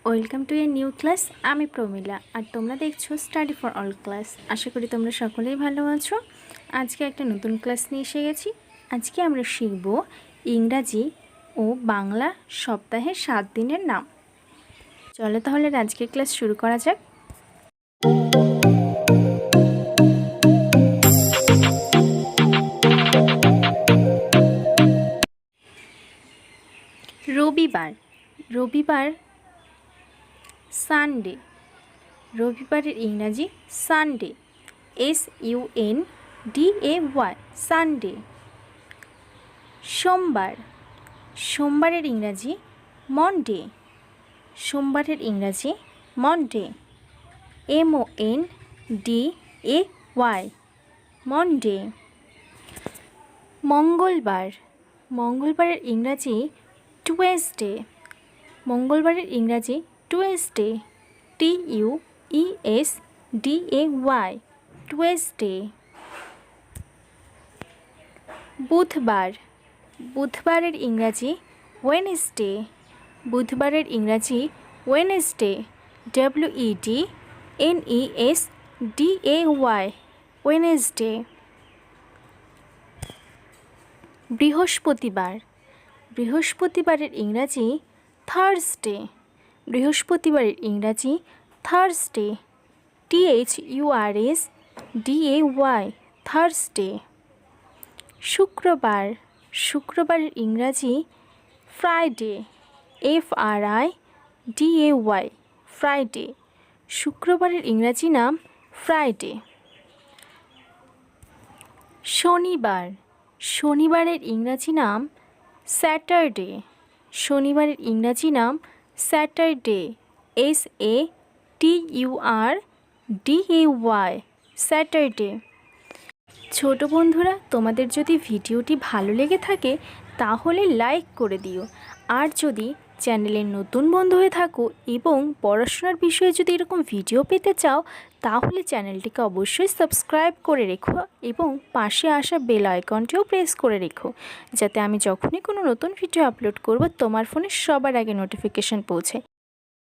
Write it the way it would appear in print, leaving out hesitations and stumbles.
Welcome to a new class. আমি প্রমিলা আর তোমরা দেখছো স্টাডি ফর অল ক্লাস। আশা করি তোমরা সকলেই ভালো আছো। আজকে একটা নতুন ক্লাস নিয়ে এসে গেছি। আজকে আমরা শিখব ইংরাজি ও বাংলা সপ্তাহের 7 দিনের নাম। চলো তাহলে আজকের ক্লাস শুরু করা যাক। রবিবার সানডে। রবিবারের ইংরাজি সানডে, SUNDAY, সানডে। সোমবারের ইংরাজি মনডে। সোমবারের ইংরাজি মনডে, MONDAY, মনডে। মঙ্গলবারের ইংরাজি টুয়েসডে। মঙ্গলবারের ইংরাজি টুয়েসডে, TUESDAY, টুয়েসডে। বুধবারের ইংরাজি ওয়েনেসডে। বুধবারের ইংরাজি ওয়েনেসডে, WEDNESDAY, ওয়েনেসডে। বৃহস্পতিবারের ইংরাজি থার্সডে। বৃহস্পতিবারের ইংরাজি থার্সডে, THURSDAY, থার্সডে। শুক্রবারের ইংরাজি ফ্রাইডে, FRIDAY, ফ্রাইডে। শুক্রবারের ইংরাজি নাম ফ্রাইডে। শনিবারের ইংরাজি নাম স্যাটারডে। শনিবারের ইংরাজি নাম স্যাটারডে, SATURDAY, স্যাটারডে। ছোট বন্ধুরা, তোমাদের যদি ভিডিওটি ভালো লেগে থাকে তাহলে লাইক করে দিও। আর যদি চ্যানেলের নতুন বন্ধু হয়ে থাকো এবং পড়াশোনার বিষয়ে যদি এরকম ভিডিও পেতে চাও তাহলে চ্যানেলটিকে অবশ্যই সাবস্ক্রাইব করে রেখো এবং পাশে আসা বেল আইকনটিও প্রেস করে রেখো, যাতে আমি যখনই কোনো নতুন ভিডিও আপলোড করব তোমার ফোনে সবার আগে নোটিফিকেশান পৌঁছে।